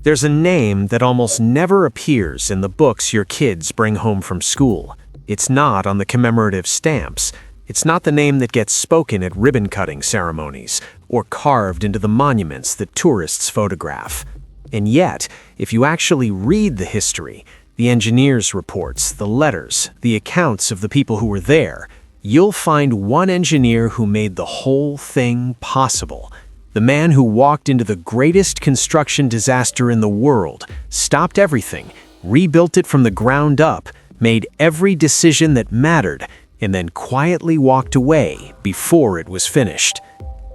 There's a name that almost never appears in the books your kids bring home from school. It's not on the commemorative stamps. It's not the name that gets spoken at ribbon-cutting ceremonies or carved into the monuments that tourists photograph. And yet, if you actually read the history, the engineers' reports, the letters, the accounts of the people who were there, you'll find one engineer who made the whole thing possible. The man who walked into the greatest construction disaster in the world, stopped everything, rebuilt it from the ground up, made every decision that mattered, and then quietly walked away before it was finished.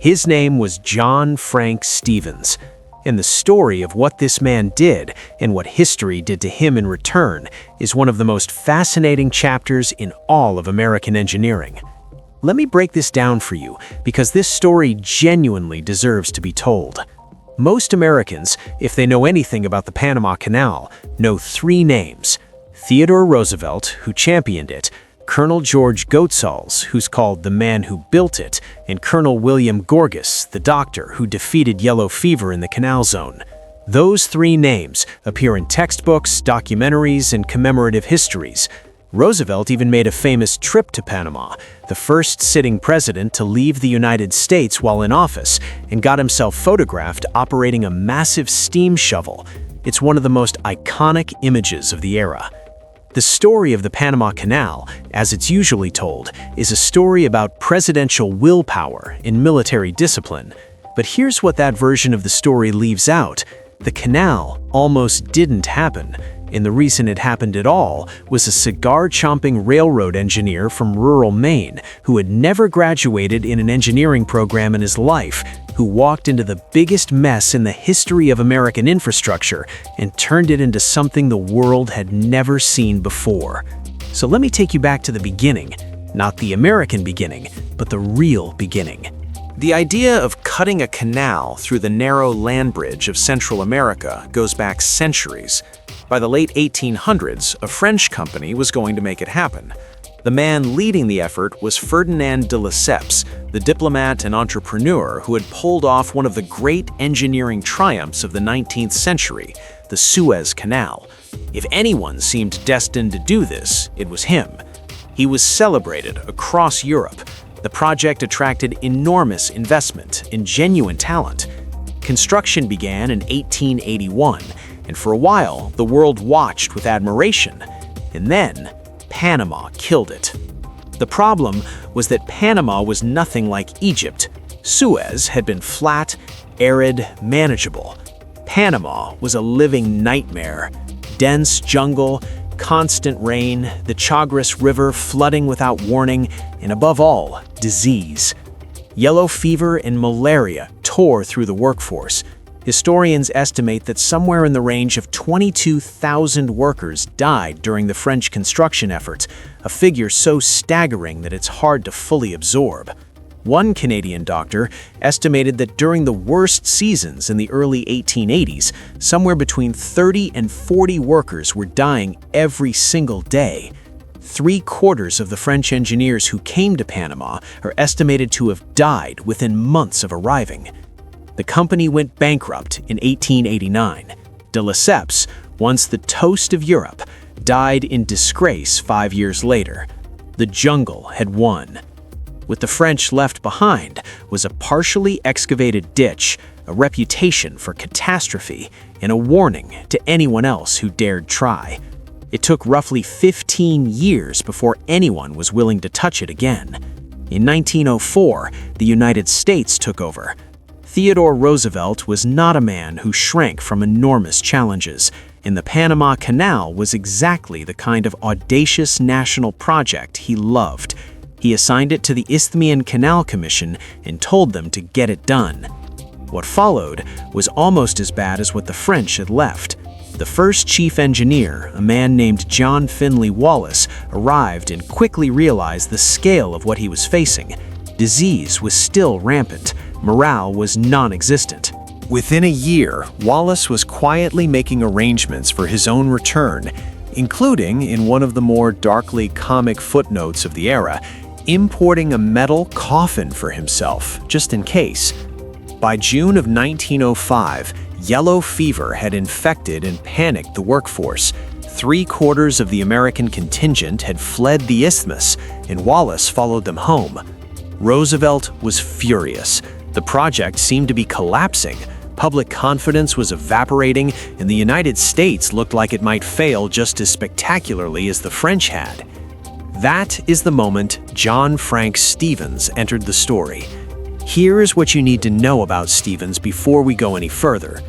His name was John Frank Stevens, and the story of what this man did and what history did to him in return is one of the most fascinating chapters in all of American engineering. Let me break this down for you because this story genuinely deserves to be told. Most Americans, if they know anything about the Panama Canal, know three names: Theodore Roosevelt, who championed it, Colonel George Goethals, who's called the man who built it, and Colonel William Gorgas, the doctor who defeated yellow fever in the Canal Zone. Those three names appear in textbooks, documentaries, and commemorative histories. Roosevelt even made a famous trip to Panama, the first sitting president to leave the United States while in office, and got himself photographed operating a massive steam shovel. It's one of the most iconic images of the era. The story of the Panama Canal, as it's usually told, is a story about presidential willpower and military discipline. But here's what that version of the story leaves out. The canal almost didn't happen, and the reason it happened at all was a cigar-chomping railroad engineer from rural Maine who had never graduated in an engineering program in his life, who walked into the biggest mess in the history of American infrastructure and turned it into something the world had never seen before. So let me take you back to the beginning, not the American beginning, but the real beginning. The idea of cutting a canal through the narrow land bridge of Central America goes back centuries. By the late 1800s, a French company was going to make it happen. The man leading the effort was Ferdinand de Lesseps, the diplomat and entrepreneur who had pulled off one of the great engineering triumphs of the 19th century, the Suez Canal. If anyone seemed destined to do this, it was him. He was celebrated across Europe. The project attracted enormous investment and genuine talent. Construction began in 1881, and for a while, the world watched with admiration. And then, Panama killed it. The problem was that Panama was nothing like Egypt. Suez had been flat, arid, manageable. Panama was a living nightmare. Dense jungle, constant rain, the Chagres River flooding without warning, and above all, disease. Yellow fever and malaria tore through the workforce. Historians estimate that somewhere in the range of 22,000 workers died during the French construction efforts, a figure so staggering that it's hard to fully absorb. One Canadian doctor estimated that during the worst seasons in the early 1880s, somewhere between 30 and 40 workers were dying every single day. 3/4 of the French engineers who came to Panama are estimated to have died within months of arriving. The company went bankrupt in 1889. De Lesseps, once the toast of Europe, died in disgrace 5 years later. The jungle had won. What the French left behind was a partially excavated ditch, a reputation for catastrophe, and a warning to anyone else who dared try. It took roughly 15 years before anyone was willing to touch it again. In 1904, the United States took over. Theodore Roosevelt was not a man who shrank from enormous challenges, and the Panama Canal was exactly the kind of audacious national project he loved. He assigned it to the Isthmian Canal Commission and told them to get it done. What followed was almost as bad as what the French had left. The first chief engineer, a man named John Finley Wallace, arrived and quickly realized the scale of what he was facing. Disease was still rampant. Morale was non-existent. Within a year, Wallace was quietly making arrangements for his own return, including, in one of the more darkly comic footnotes of the era, importing a metal coffin for himself, just in case. By June of 1905, Yellow fever had infected and panicked the workforce. 3/4 of the American contingent had fled the isthmus, and Wallace followed them home. Roosevelt was furious. The project seemed to be collapsing. Public confidence was evaporating, and the United States looked like it might fail just as spectacularly as the French had. That is the moment John Frank Stevens entered the story. Here is what you need to know about Stevens before we go any further.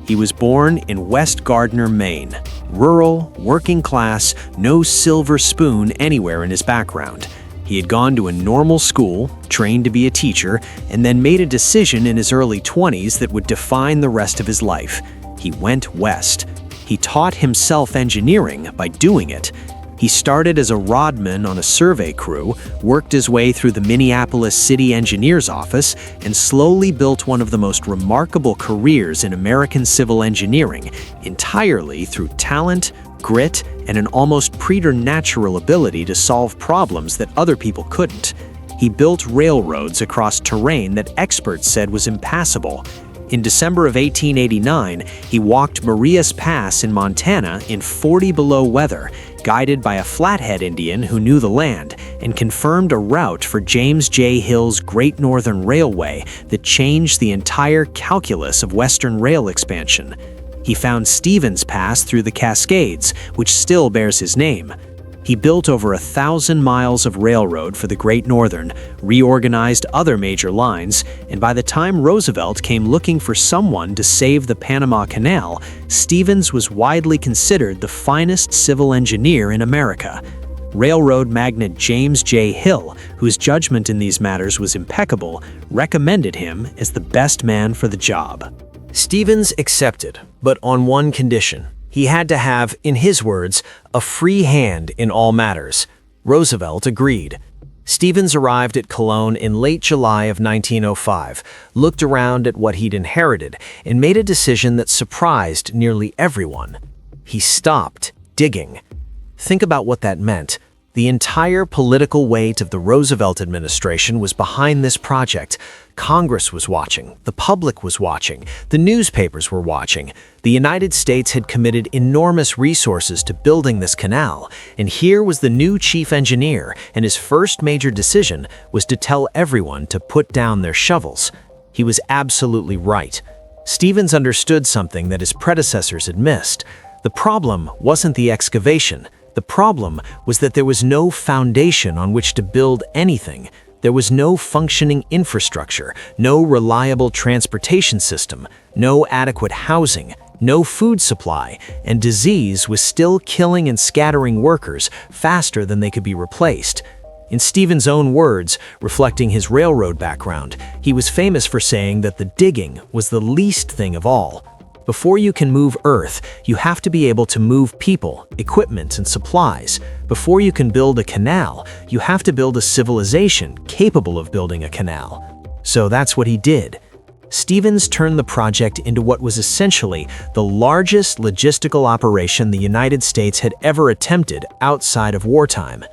He was born in West Gardner, Maine. Rural, working class, no silver spoon anywhere in his background. He had gone to a normal school, trained to be a teacher, and then made a decision in his early 20s that would define the rest of his life. He went west. He taught himself engineering by doing it. He started as a rodman on a survey crew, worked his way through the Minneapolis City Engineer's office, and slowly built one of the most remarkable careers in American civil engineering, entirely through talent, grit, and an almost preternatural ability to solve problems that other people couldn't. He built railroads across terrain that experts said was impassable. In December of 1889, he walked Marias Pass in Montana in 40 below weather, guided by a Flathead Indian who knew the land, and confirmed a route for James J. Hill's Great Northern Railway that changed the entire calculus of Western rail expansion. He found Stevens Pass through the Cascades, which still bears his name. He built over 1,000 miles of railroad for the Great Northern, reorganized other major lines, and by the time Roosevelt came looking for someone to save the Panama Canal, Stevens was widely considered the finest civil engineer in America. Railroad magnate James J. Hill, whose judgment in these matters was impeccable, recommended him as the best man for the job. Stevens accepted, but on one condition. He had to have, in his words, a free hand in all matters. Roosevelt agreed. Stevens arrived at Cologne in late July of 1905, looked around at what he'd inherited, and made a decision that surprised nearly everyone. He stopped digging. Think about what that meant. The entire political weight of the Roosevelt administration was behind this project. Congress was watching, the public was watching, the newspapers were watching. The United States had committed enormous resources to building this canal, and here was the new chief engineer, and his first major decision was to tell everyone to put down their shovels. He was absolutely right. Stevens understood something that his predecessors had missed. The problem wasn't the excavation. The problem was that there was no foundation on which to build anything. There was no functioning infrastructure, no reliable transportation system, no adequate housing, no food supply, and disease was still killing and scattering workers faster than they could be replaced. In Stevens' own words, reflecting his railroad background, he was famous for saying that the digging was the least thing of all. Before you can move earth, you have to be able to move people, equipment, and supplies. Before you can build a canal, you have to build a civilization capable of building a canal. So that's what he did. Stevens turned the project into what was essentially the largest logistical operation the United States had ever attempted outside of wartime.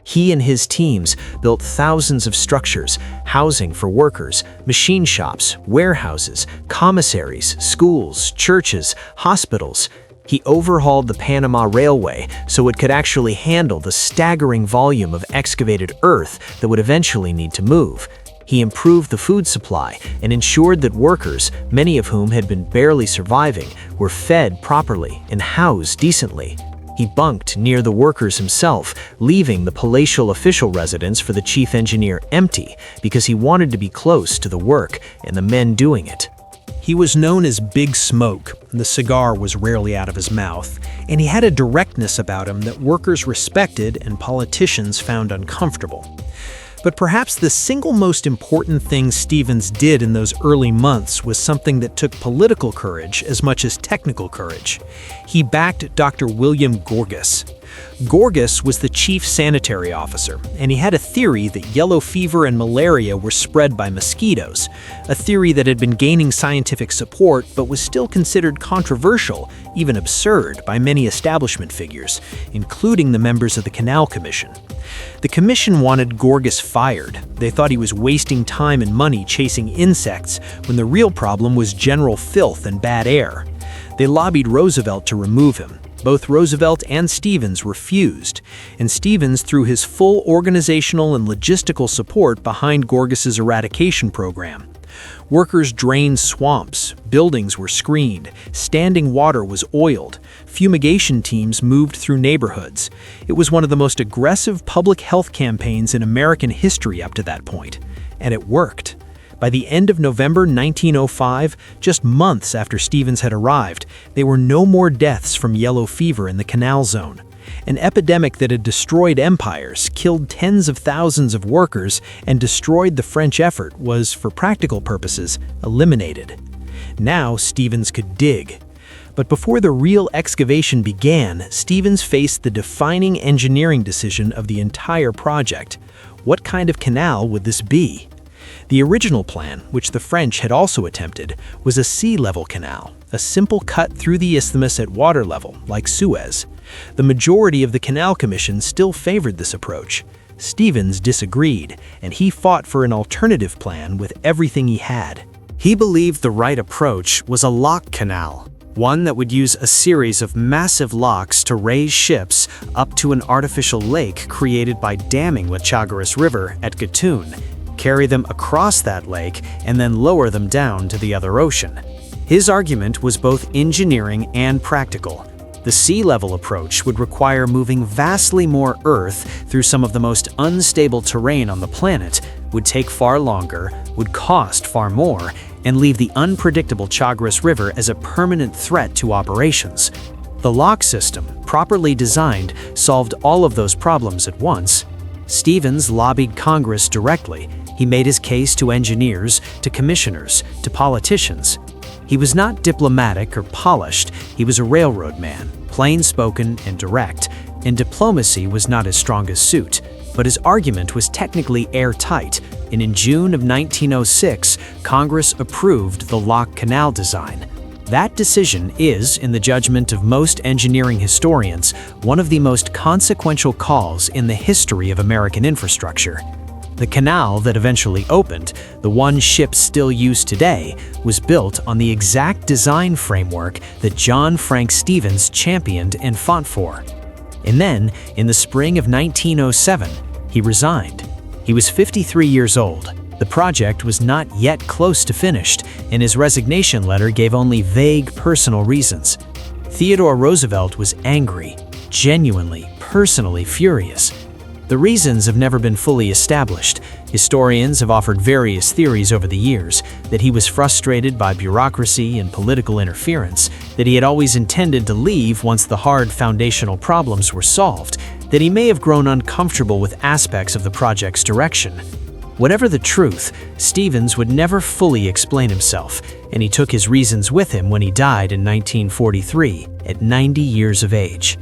He and his teams built thousands of structures, housing for workers, machine shops, warehouses, commissaries, schools, churches, hospitals. He overhauled the Panama Railway so it could actually handle the staggering volume of excavated earth that would eventually need to move. He improved the food supply and ensured that workers, many of whom had been barely surviving, were fed properly and housed decently. He bunked near the workers himself, leaving the palatial official residence for the chief engineer empty because he wanted to be close to the work and the men doing it. He was known as Big Smoke. The cigar was rarely out of his mouth, and he had a directness about him that workers respected and politicians found uncomfortable. But perhaps the single most important thing Stevens did in those early months was something that took political courage as much as technical courage. He backed Dr. William Gorgas. Gorgas was the chief sanitary officer, and he had a theory that yellow fever and malaria were spread by mosquitoes, a theory that had been gaining scientific support but was still considered controversial, even absurd, by many establishment figures, including the members of the Canal Commission. The commission wanted Gorgas fired. They thought he was wasting time and money chasing insects when the real problem was general filth and bad air. They lobbied Roosevelt to remove him. Both Roosevelt and Stevens refused, and Stevens threw his full organizational and logistical support behind Gorgas's eradication program. Workers drained swamps, buildings were screened, standing water was oiled, fumigation teams moved through neighborhoods. It was one of the most aggressive public health campaigns in American history up to that point, and it worked. By the end of November 1905, just months after Stevens had arrived, there were no more deaths from yellow fever in the Canal Zone. An epidemic that had destroyed empires, killed tens of thousands of workers, and destroyed the French effort was, for practical purposes, eliminated. Now Stevens could dig. But before the real excavation began, Stevens faced the defining engineering decision of the entire project. What kind of canal would this be? The original plan, which the French had also attempted, was a sea-level canal, a simple cut through the isthmus at water level, like Suez. The majority of the Canal Commission still favored this approach. Stevens disagreed, and he fought for an alternative plan with everything he had. He believed the right approach was a lock canal, one that would use a series of massive locks to raise ships up to an artificial lake created by damming the Chagres River at Gatun, carry them across that lake, and then lower them down to the other ocean. His argument was both engineering and practical. The sea-level approach would require moving vastly more earth through some of the most unstable terrain on the planet, would take far longer, would cost far more, and leave the unpredictable Chagres River as a permanent threat to operations. The lock system, properly designed, solved all of those problems at once. Stevens lobbied Congress directly. He made his case to engineers, to commissioners, to politicians. He was not diplomatic or polished, he was a railroad man, plain-spoken and direct, and diplomacy was not his strongest suit. But his argument was technically airtight, and in June of 1906, Congress approved the lock canal design. That decision is, in the judgment of most engineering historians, one of the most consequential calls in the history of American infrastructure. The canal that eventually opened, the one ships still use today, was built on the exact design framework that John Frank Stevens championed and fought for. And then, in the spring of 1907, he resigned. He was 53 years old. The project was not yet close to finished, and his resignation letter gave only vague personal reasons. Theodore Roosevelt was angry, genuinely, personally furious. The reasons have never been fully established. Historians have offered various theories over the years, that he was frustrated by bureaucracy and political interference, that he had always intended to leave once the hard foundational problems were solved, that he may have grown uncomfortable with aspects of the project's direction. Whatever the truth, Stevens would never fully explain himself, and he took his reasons with him when he died in 1943, at 90 years of age.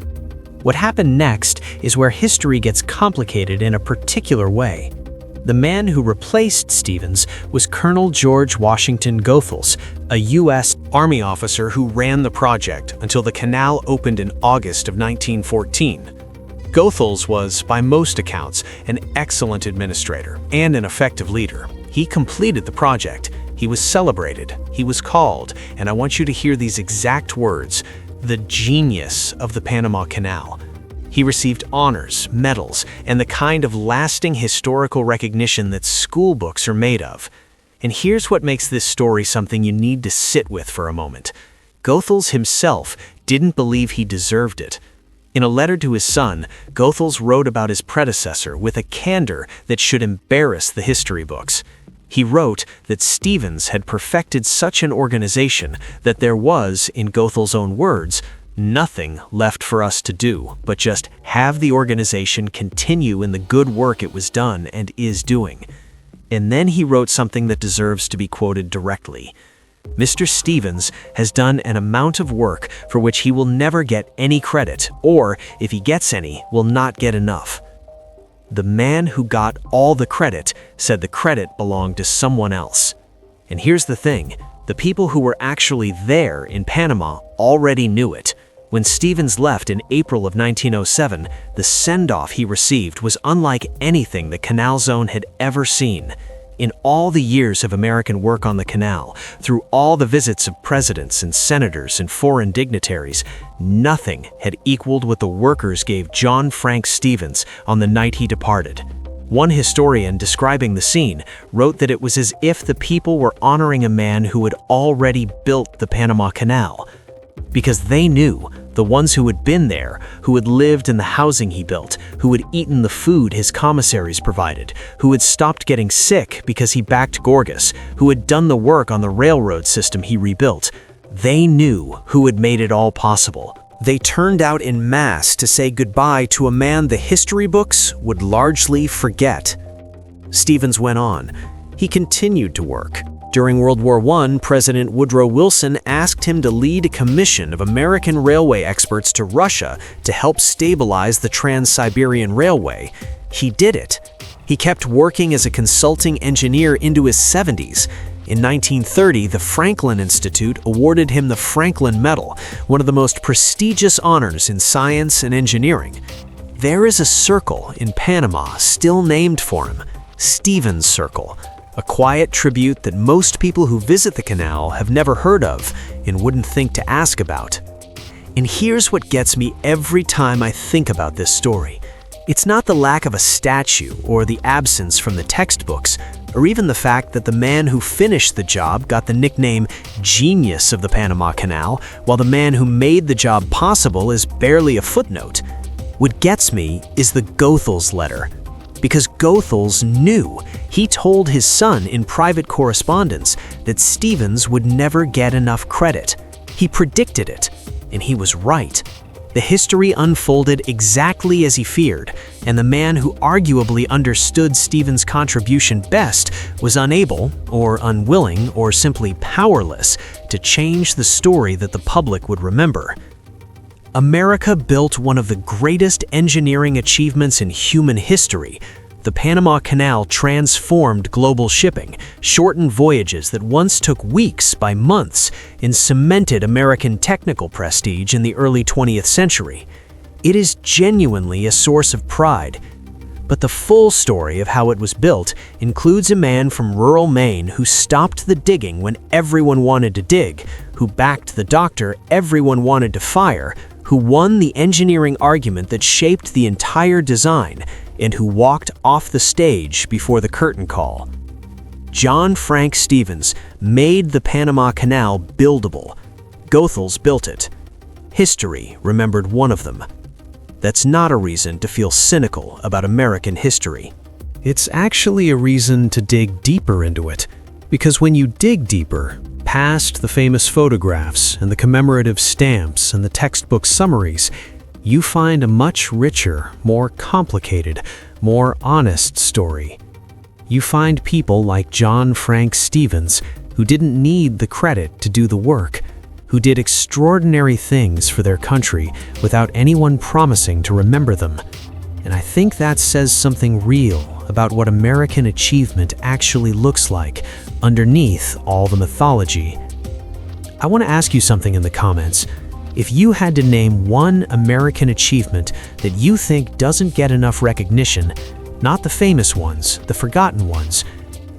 What happened next is where history gets complicated in a particular way. The man who replaced Stevens was Colonel George Washington Goethals, a U.S. Army officer who ran the project until the canal opened in August of 1914. Goethals was, by most accounts, an excellent administrator and an effective leader. He completed the project. He was celebrated. He was called, and I want you to hear these exact words, the genius of the Panama Canal. He received honors, medals, and the kind of lasting historical recognition that school books are made of. And here's what makes this story something you need to sit with for a moment. Goethals himself didn't believe he deserved it. In a letter to his son, Goethals wrote about his predecessor with a candor that should embarrass the history books. He wrote that Stevens had perfected such an organization that there was, in Goethals' own words, nothing left for us to do but just have the organization continue in the good work it was done and is doing. And then he wrote something that deserves to be quoted directly. Mr. Stevens has done an amount of work for which he will never get any credit, or, if he gets any, will not get enough. The man who got all the credit said the credit belonged to someone else. And here's the thing, the people who were actually there in Panama already knew it. When Stevens left in April of 1907, the send-off he received was unlike anything the Canal Zone had ever seen. In all the years of American work on the canal, through all the visits of presidents and senators and foreign dignitaries, nothing had equaled what the workers gave John Frank Stevens on the night he departed. One historian describing the scene wrote that it was as if the people were honoring a man who had already built the Panama Canal. Because they knew, the ones who had been there, who had lived in the housing he built, who had eaten the food his commissaries provided, who had stopped getting sick because he backed Gorgas, who had done the work on the railroad system he rebuilt, they knew who had made it all possible. They turned out en masse to say goodbye to a man the history books would largely forget. Stevens went on. He continued to work. During World War I, President Woodrow Wilson asked him to lead a commission of American railway experts to Russia to help stabilize the Trans-Siberian Railway. He did it. He kept working as a consulting engineer into his 70s. In 1930, the Franklin Institute awarded him the Franklin Medal, one of the most prestigious honors in science and engineering. There is a circle in Panama still named for him, Stevens Circle, a quiet tribute that most people who visit the canal have never heard of and wouldn't think to ask about. And here's what gets me every time I think about this story. It's not the lack of a statue or the absence from the textbooks, or even the fact that the man who finished the job got the nickname Genius of the Panama Canal, while the man who made the job possible is barely a footnote. What gets me is the Goethals letter. Because Goethals knew. He told his son in private correspondence that Stevens would never get enough credit. He predicted it, and he was right. The history unfolded exactly as he feared, and the man who arguably understood Stevens' contribution best was unable, or unwilling, or simply powerless to change the story that the public would remember. America built one of the greatest engineering achievements in human history. The Panama Canal transformed global shipping, shortened voyages that once took weeks by months, and cemented American technical prestige in the early 20th century. It is genuinely a source of pride. But the full story of how it was built includes a man from rural Maine who stopped the digging when everyone wanted to dig, who backed the doctor everyone wanted to fire, who won the engineering argument that shaped the entire design, and who walked off the stage before the curtain call. John Frank Stevens made the Panama Canal buildable. Goethals built it. History remembered one of them. That's not a reason to feel cynical about American history. It's actually a reason to dig deeper into it, because when you dig deeper, past the famous photographs and the commemorative stamps and the textbook summaries, you find a much richer, more complicated, more honest story. You find people like John Frank Stevens, who didn't need the credit to do the work, who did extraordinary things for their country without anyone promising to remember them. And I think that says something real about what American achievement actually looks like underneath all the mythology. I want to ask you something in the comments. If you had to name one American achievement that you think doesn't get enough recognition, not the famous ones, the forgotten ones,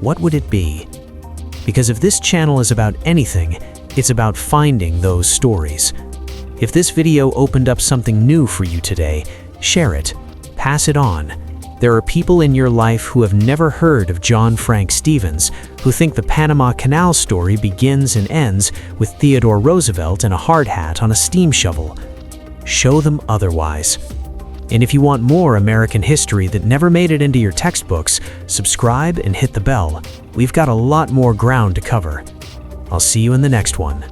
what would it be? Because if this channel is about anything, it's about finding those stories. If this video opened up something new for you today, share it, pass it on. There are people in your life who have never heard of John Frank Stevens, who think the Panama Canal story begins and ends with Theodore Roosevelt and a hard hat on a steam shovel. Show them otherwise. And if you want more American history that never made it into your textbooks, subscribe and hit the bell. We've got a lot more ground to cover. I'll see you in the next one.